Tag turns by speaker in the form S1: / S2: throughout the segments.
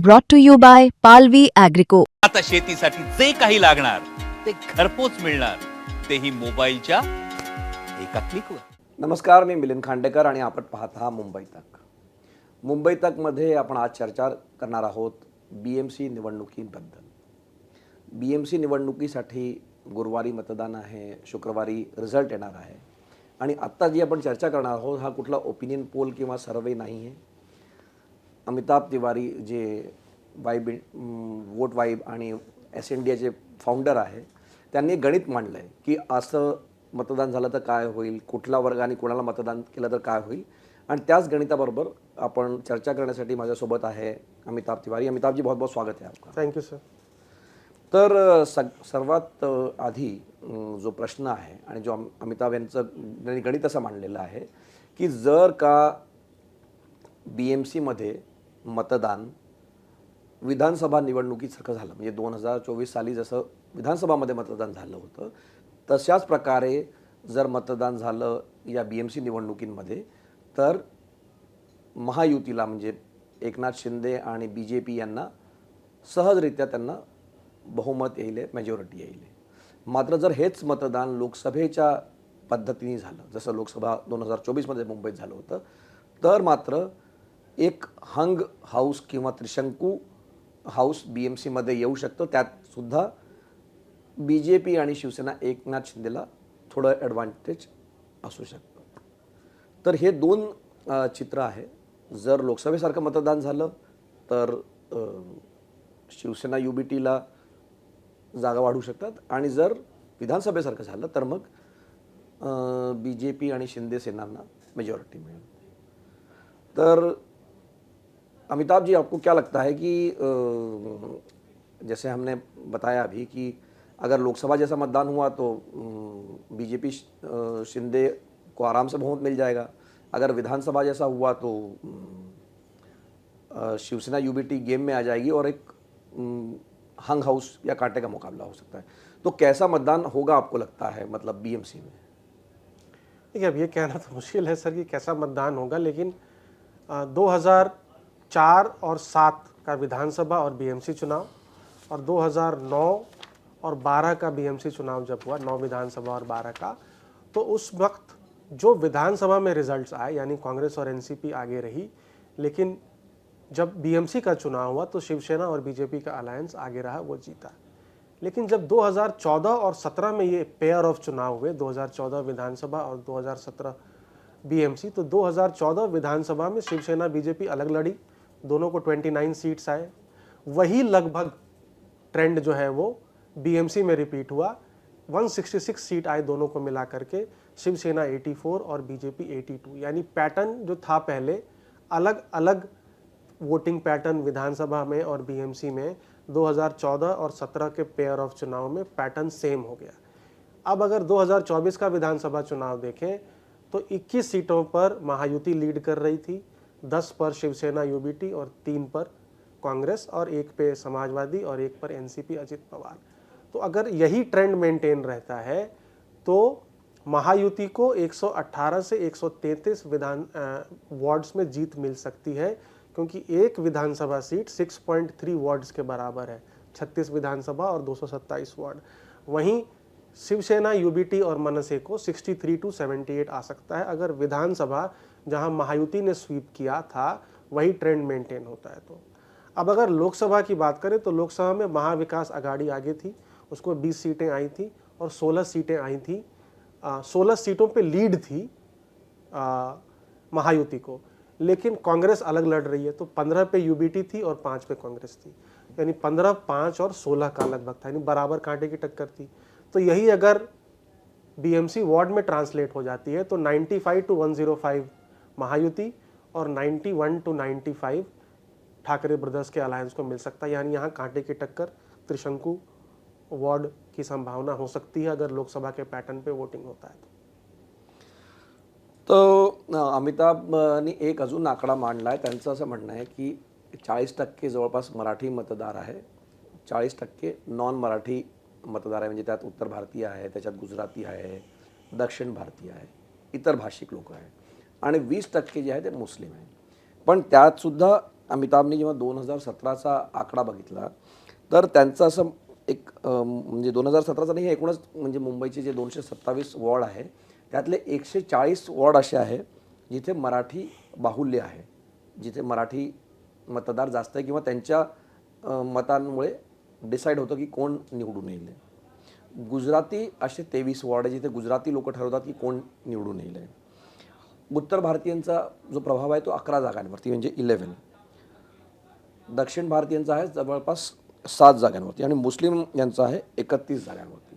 S1: brought to you by Palvi Agrico.
S2: आता शेतीसाठी जे काही लागणार ते घरपोच मिळणार, तेही मोबाईलच्या एका क्लिकवर.
S3: नमस्कार, मी मिलिंद खांडेकर आणि आपण पाहत आहात मुंबई तक. मुंबई तकमध्ये आपण आज चर्चा करणार आहोत BMC निवडणुकीबद्दल. BMC निवडणुकीसाठी गुरुवारी मतदान आहे, शुक्रवारी रिझल्ट येणार आहे आणि आत्ता जी आपण चर्चा करणार आहोत हा कुठला ओपिनियन पोल किंवा सर्वे नाही आहे. अमिताभ तिवारी जे वोट वाईब आणि SNDAचे फाउंडर आहे त्यांनी गणित मांडलं आहे की असं मतदान झालं तर काय होईल, कुठला वर्ग आणि कोणाला मतदान केलं तर काय होईल, आणि त्याच गणिताबरोबर आपण चर्चा करण्यासाठी माझ्यासोबत आहे अमिताभ तिवारी. अमिताभ जी, बहुत बहुत स्वागत है आपका.
S4: Thank you sir.
S3: तर सर्वात आधी जो प्रश्न आहे आणि जो अमिताभ यांनी गणित असं मांडलेलं आहे की जर का BMCमध्ये मतदान विधानसभा निवडणुकीसारखं झालं, म्हणजे 2024 साली जसं विधानसभामध्ये मतदान झालं होतं तशाच प्रकारे जर मतदान झालं या BMC निवडणुकींमध्ये, तर महायुतीला म्हणजे एकनाथ शिंदे आणि BJP यांना सहजरित्या त्यांना बहुमत येईल, मेजॉरिटी येईल. मात्र जर हेच मतदान लोकसभेच्या पद्धतीने झालं, जसं लोकसभा 2024मध्ये मुंबईत झालं होतं, तर मात्र एक हंग हाऊस किंवा त्रिशंकू हाऊस BMCमध्ये येऊ शकतं. त्यातसुद्धा BJP आणि शिवसेना एकनाथ शिंदेला थोडं ॲडव्हान्टेज असू शकतं. तर हे दोन चित्र आहे. जर लोकसभेसारखं मतदान झालं तर शिवसेना UBTला जागा वाढू शकतात आणि जर विधानसभेसारखं झालं तर मग BJP आणि शिंदे सेनांना मेजॉरिटी मिळेल. तर अमिताभ जी, आपको क्या लगता है कि जैसे हमने बताया अभी कि अगर लोकसभा जैसा मतदान हुआ तो BJP शिंदे को आराम से बहुमत मिल जाएगा, अगर विधानसभा जैसा हुआ तो शिवसेना UBT गेम में आ जाएगी और एक हंग हाउस या कांटे का मुकाबला हो सकता है. तो कैसा मतदान होगा आपको लगता है, मतलब BMC में?
S4: देखिए, अब ये कहना तो मुश्किल है सर कि कैसा मतदान होगा, लेकिन 2004 और 7 का विधानसभा और BMC चुनाव और 2009 और 12 का BMC चुनाव जब हुआ, 9 विधानसभा और 12 का, तो उस वक्त जो विधानसभा में रिजल्ट्स आए यानी कांग्रेस और NCP आगे रही, लेकिन जब BMC का चुनाव हुआ तो शिवसेना और BJP का अलायंस आगे रहा, वो जीता. लेकिन जब 2014 और 17 में ये पेयर ऑफ चुनाव हुए, 2014 विधानसभा और 2017 BMC, तो 2014 विधानसभा में शिवसेना BJP अलग लड़ी, दोनों को 29 सीट्स आए. वही लगभग ट्रेंड जो है वो BMC में रिपीट हुआ. 166 सीट आए दोनों को मिला करके, शिवसेना 84 और BJP 82. यानी पैटर्न जो था पहले, अलग अलग वोटिंग पैटर्न विधानसभा में और BMC में, 2014 और 17 के पेयर ऑफ चुनाव में पैटर्न सेम हो गया. अब अगर 2024 का विधानसभा चुनाव देखें तो 21 सीटों पर महायुति लीड कर रही थी, 10 पर शिवसेना UBT और 3 पर कांग्रेस और 1 पे समाजवादी और 1 पर NCP अजित पवार. तो अगर यही ट्रेंड मेंटेन रहता है तो महायुति को 118 से 133 वार्ड्स में जीत मिल सकती है, क्योंकि एक विधानसभा सीट 6.3 वार्ड्स के बराबर है, 36 विधानसभा और 227 वार्ड. वहीं शिवसेना UBT और मनसे को 63 to 78 आ सकता है अगर विधानसभा जहां महायुति ने स्वीप किया था वही ट्रेंड मेंटेन होता है. तो अब अगर लोकसभा की बात करें तो लोकसभा में महाविकास आघाड़ी आगे थी, उसको 20 सीटें आई थी और 16 सीटें आई थी. 16 सीटों पे लीड थी महायुति को, लेकिन कांग्रेस अलग लड़ रही है, तो 15 पे UBT थी और 5 पे कांग्रेस थी, यानी 15, 5 और 16 का लगभग था, यानी बराबर कांटे की टक्कर थी. तो यही अगर BMC वार्ड में ट्रांसलेट हो जाती है तो 95 to 105 महायुति और 91 to 95 Thackeray brothers K alliance को मिल सकता है. यानी यहाँ कांटे की टक्कर, त्रिशंकु वार्ड की संभावना हो सकती है अगर लोकसभा के पैटर्न पे वोटिंग होता है.
S3: तो अमिताभनी एक अजून आकडा मांडला आहे. त्यांचं असं म्हणणं आहे की 40% जवळपास मराठी मतदार आहे, 40% नॉन मराठी मतदार आहे, म्हणजे त्यात उत्तर भारतीय आहे, त्याच्यात गुजराती आहे, दक्षिण भारतीय आहे, इतर भाषिक लोक आहे आणि 20% जे आहे ते मुस्लिम आहे. पण त्यातसुद्धा अमिताभने जेव्हा 2017चा आकडा बघितला तर त्यांचं असं एक म्हणजे 2017चा नाही, एकूणच म्हणजे मुंबईचे जे 227 वॉर्ड आहे त्यातले 140 वॉर्ड असे आहे जिथे मराठी बाहुल्य आहे, जिथे मराठी मतदार जास्त आहे किंवा त्यांच्या मतांमुळे डिसाईड होतं की कोण निवडून येईल. गुजराती असे 23 वॉर्ड आहे जिथे गुजराती लोक ठरवतात की कोण निवडून येईल. उत्तर भारतीयांचा जो प्रभाव आहे तो 11 जागांवरती म्हणजे 11. दक्षिण भारतीयांचा आहे जवळपास 7 जागांवरती आणि मुस्लिम यांचा आहे 31 जागांवरती.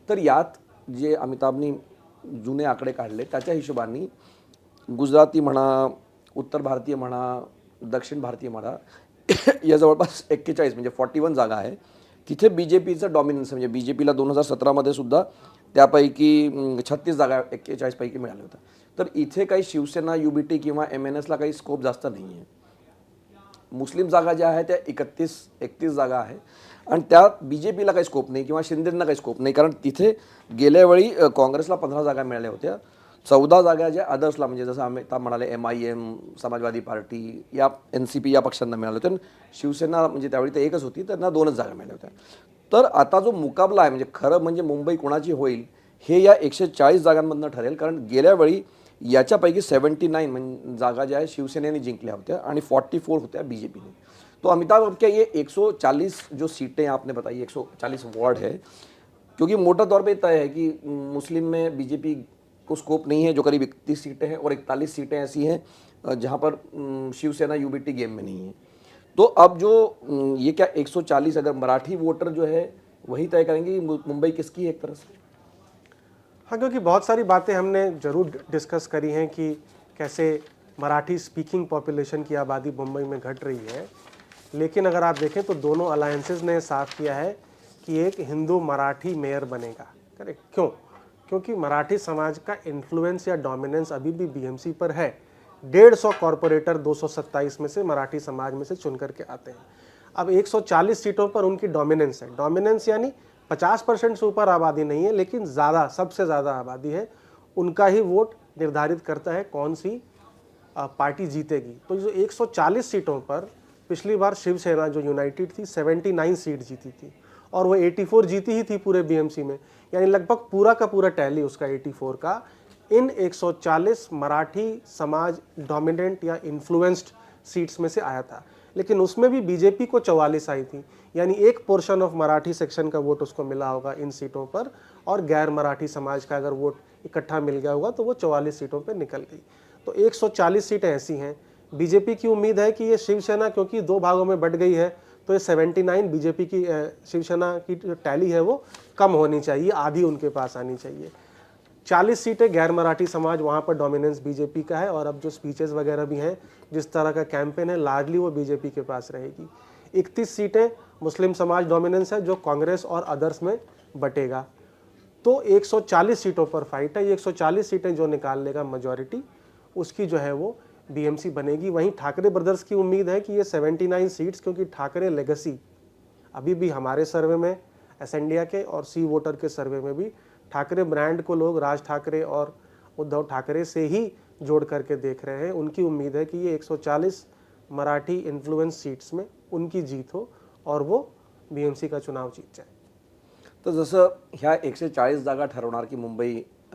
S3: तर यात जे अमिताभनी जुने आकडे काढले त्याच्या हिशोबाने गुजराती म्हणा, उत्तर भारतीय म्हणा, दक्षिण भारतीय म्हणा या जवळपास 41 म्हणजे 41 जागा आहे तिथे BJPचं डॉमिनन्स म्हणजे BJPला 2017मध्ये सुद्धा त्यापैकी 36 जागा 41 पैकी मिळाल्या होत्या. तर इथे काही शिवसेना, UBT किंवा MNSला काही स्कोप जास्त नाही आहे. मुस्लिम जागा ज्या आहेत त्या 31 जागा आहे आणि त्यात BJPला काही स्कोप नाही किंवा शिंदेंना काही स्कोप नाही, कारण तिथे गेल्या वेळी काँग्रेसला 15 जागा मिळाल्या होत्या. 14 जागा ज्या अदर्सला म्हणजे जसं अमिताभ म्हणाले MIM, समाजवादी पार्टी या NCP या पक्षांना मिळाल्या होत्या. शिवसेना म्हणजे त्यावेळी ते एकच होती, त्यांना 2च जागा मिळाल्या होत्या. तर आता जो मुकाबला आहे म्हणजे खरं म्हणजे मुंबई कोणाची होईल हे या 140 जागांमधनं ठरेल, कारण गेल्या वेळी याच्यापैकी 79 म्हणजे जागा ज्या आहे शिवसेनेने जिंकल्या होत्या आणि 44 होत्या BJPने. तो अमिताभ अब क्या ये 140 जो सीटें आपने बताई 140 वार्ड है, क्योंकि मोटा तौर पे तय है कि मुस्लिम में BJP को स्कोप नहीं है जो करीब 31 सीटें हैं और 41 सीटें ऐसी हैं जहाँ पर शिवसेना UBT गेम में नहीं है. तो अब जो ये क्या 140 अगर मराठी वोटर जो है वही तय करेंगे मुंबई किसकी है एक तरह से.
S4: हाँ, क्योंकि बहुत सारी बातें हमने ज़रूर डिस्कस करी हैं कि कैसे मराठी स्पीकिंग पॉपुलेशन की आबादी मुंबई में घट रही है, लेकिन अगर आप देखें तो दोनों अलायंसेस ने साफ किया है कि एक हिंदू मराठी मेयर बनेगा. करेक्ट. क्यों? क्योंकि मराठी समाज का इन्फ्लुएंस या डोमिनेंस अभी भी BMC पर है. 150 कॉरपोरेटर 227 में से मराठी समाज में से चुन करके आते हैं. अब 140 सीटों पर उनकी डोमिनेंस है. डोमिनेंस यानी 50% से ऊपर आबादी नहीं है, लेकिन ज़्यादा, सबसे ज़्यादा आबादी है. उनका ही वोट निर्धारित करता है कौन सी पार्टी जीतेगी. तो जो 140 सीटों पर पिछली बार शिवसेना जो यूनाइटेड थी 79 सीट जीती थी और वो 84 जीती ही थी पूरे BMC में, यानी लगभग पूरा का पूरा टैली उसका 84 का इन 140 मराठी समाज डोमिनेंट या इन्फ्लुएंस्ड सीट्स में से आया था. लेकिन उसमें भी BJP को 44 आई थी, यानी एक पोर्शन ऑफ मराठी सेक्शन का वोट उसको मिला होगा इन सीटों पर, और गैर मराठी समाज का अगर वोट इकट्ठा मिल गया होगा तो वो 44 सीटों पर निकल गई. तो 140 सीटें ऐसी हैं. BJP की उम्मीद है कि ये शिवसेना क्योंकि 2 भागों में बट गई है तो ये 79 BJP की शिवसेना की जो टैली है वो कम होनी चाहिए, आधी उनके पास आनी चाहिए. 40 सीटें गैर मराठी समाज, वहाँ पर डोमिनेंस BJP का है और अब जो स्पीचेस वगैरह भी हैं, जिस तरह का कैंपेन है, लार्जली वो BJP के पास रहेगी. 31 सीटें मुस्लिम समाज डोमिनेंस है जो कांग्रेस और अदर्स में बटेगा. तो 140 सीटों पर फाइट है. ये 140 सीटें जो निकाल लेगा मेजॉरिटी, उसकी जो है वो BMC बनेगी. वहीं ठाकरे ब्रदर्स की उम्मीद है कि ये 79 सीट्स, क्योंकि ठाकरे लेगेसी अभी भी हमारे सर्वे में, एस इंडिया के और सी वोटर के सर्वे में भी ठाकरे ब्रांड को लोग राज ठाकरे और उद्धव ठाकरे से ही जोड़ करके देख रहे हैं. उनकी उम्मीद है कि ये 140 मराठी इन्फ्लुएंस सीट्स में उनकी जीत हो और वो BMC का चुनाव जीत जाए.
S3: तर जसं ह्या 140 जागा ठरवणार की मुंबई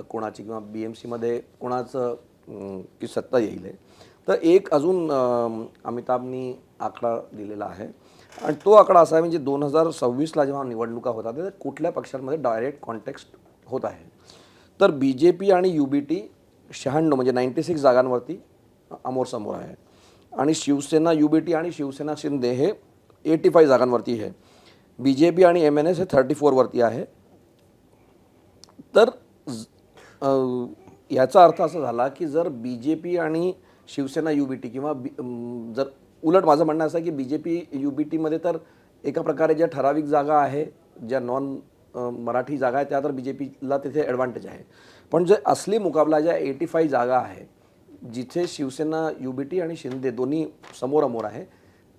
S3: कोणाची किंवा BMCमध्ये कोणाचं की सत्ता येईल आहे, तर एक अजून अमिताभनी आकडा दिलेला आहे आणि तो आकडा असा आहे म्हणजे 2026ला जेव्हा निवडणुका होतात तर कुठल्या पक्षांमध्ये डायरेक्ट कॉन्टेक्स्ट होत आहे. तर BJP आणि UBT 96 म्हणजे 96 जागांवरती अमोरसमोर आहे आणि शिवसेना UBT आणि शिवसेना शिंदे हे 85 जागांवरती आहे. BJP आणि MNS हे 34 वरती आहे. तर याचा अर्थ असा झाला की जर BJP आणि शिवसेना UBT किंवा जर उलट माझं म्हणणं असं आहे की BJP UBT मध्ये तर एका प्रकारे ज्या ठराविक जागा आहे, ज्या नॉन मराठी जागा आहे त्या तर BJPला तिथे ॲडव्हान्टेज आहे. पण जे असली मुकाबला ज्या 85 जागा आहे जिथे शिवसेना UBT आणि शिंदे दोन्ही समोरामोर आहे,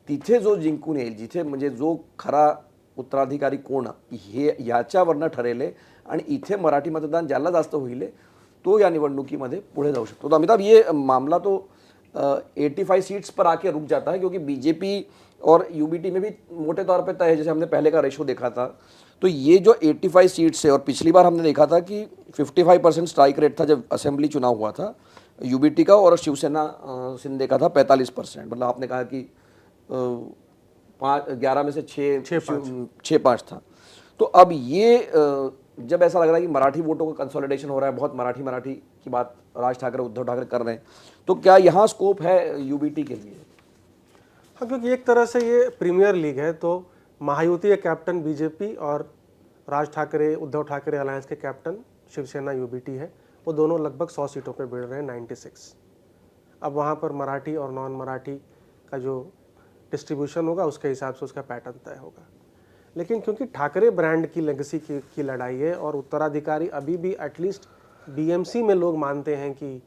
S3: तिथे जो जिंकून येईल, जिथे म्हणजे जो खरा उत्तराधिकारी कोण हे याच्यावरनं ठरेल आणि इथे मराठी मतदान ज्याला जास्त होईल तो या निवडणुकीमध्ये पुढे जाऊ शकतो. तो अमिताभ ये मामला तो 85 सीट्स पर आके रुक जाता है, क्योंकि बीजेपी और यूबीटी में भी मोटे तौर पे तय है, जैसे हमने पहले का रेशो देखा था। तो ये जो 85 सीट्स है, और पिछली बार हमने देखा था कि 55% स्ट्राइक रेट था जब असेंबली चुनाव हुआ था यूबीटी का, और शिवसेना शिंदे का था 45%। मतलब आपने कहा कि 11 में से 6-5 था। तो अब ये जब ऐसा लग रहा है कि मराठी वोटों का कंसोलिडेशन हो रहा है, बहुत मराठी की बात राज ठाकरे उद्धव ठाकरे कर रहे हैं, तो क्या यहाँ स्कोप है यूबीटी के लिए?
S4: हाँ, क्योंकि एक तरह से ये प्रीमियर लीग है, तो महायुति के कैप्टन बीजेपी और राज ठाकरे उद्धव ठाकरे अलायंस के कैप्टन शिवसेना यूबीटी है। वो दोनों लगभग 100 सीटों पे भिड़ रहे हैं, 96। अब वहाँ पर मराठी और नॉन मराठी का जो डिस्ट्रीब्यूशन होगा उसके हिसाब से उसका पैटर्न तय होगा। लेकिन क्योंकि ठाकरे ब्रांड की लेगेसी की लड़ाई है और उत्तराधिकारी अभी भी एटलीस्ट बीएमसी में लोग मानते हैं कि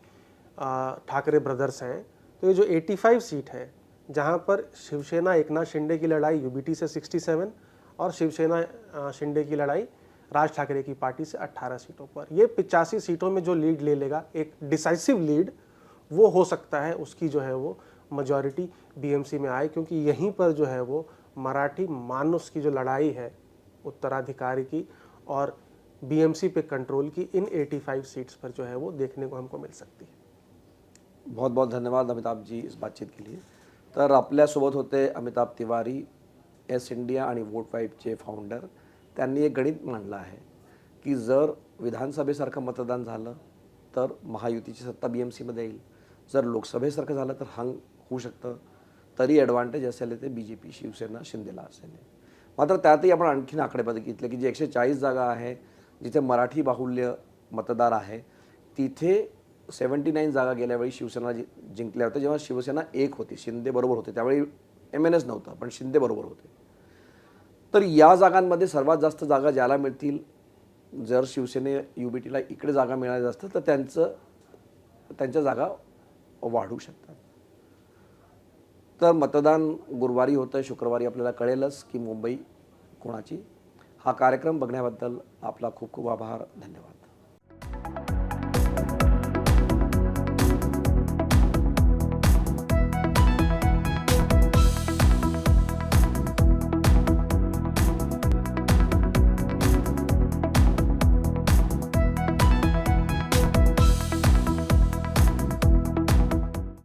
S4: ठाकरे ब्रदर्स हैं, तो ये जो 85 सीट है जहाँ पर शिवसेना एकनाथ शिंदे की लड़ाई यूबीटी से 67 और शिवसेना शिंदे की लड़ाई राज ठाकरे की पार्टी से 18 सीटों पर, ये 85 सीटों में जो लीड ले लेगा, एक डिसाइसिव लीड, वो हो सकता है उसकी जो है वो मेजॉरिटी बीएमसी में आए, क्योंकि यहीं पर जो है वो मराठी मानुस की जो लड़ाई है उत्तराधिकारी की और बीएमसी पे कंट्रोल की, इन 85 सीट्स पर जो है वो देखने को हमको मिल सकती है।
S3: बहुत बहुत धन्यवाद अमिताभ जी इस बातचीत के लिए। तर आपल्यासोबत होते अमिताभ तिवारी, एस इंडिया आणि वोट 5चे फाउंडर। त्यांनी एक गणित मांडलं आहे की जर विधानसभेसारखं मतदान झालं तर महायुतीची सत्ता बीएमसीमध्ये येईल, जर लोकसभेसारखं झालं तर हंग होऊ शकतं, तरी ॲडव्हान्टेज असेल ते बीजेपी शिवसेना शिंदेला असेल। मात्र त्यातही आपण आणखीन आकडे बघितले की जे 140 जागा आहे जिथे मराठी बाहुल्य मतदार आहे, तिथे 79 जागा गेल्या वेळी शिवसेना जिंकल्या होत्या, जेव्हा शिवसेना एक होती, शिंदे बरोबर होते, त्यावेळी MNS नव्हता पण शिंदे बरोबर होते। तर या जागांमध्ये सर्वात जास्त जागा ज्याला मिळतील, जर शिवसेने यूबीटीला इकडे जागा मिळाल्या असतील तर त्यांच्या जागा वाढू शकतात। तर मतदान गुरुवारी होतं, शुक्रवारी आपल्याला कळेलच की मुंबई कोणाची। हा कार्यक्रम बघण्याबद्दल आपला खूप खूप आभार, धन्यवाद।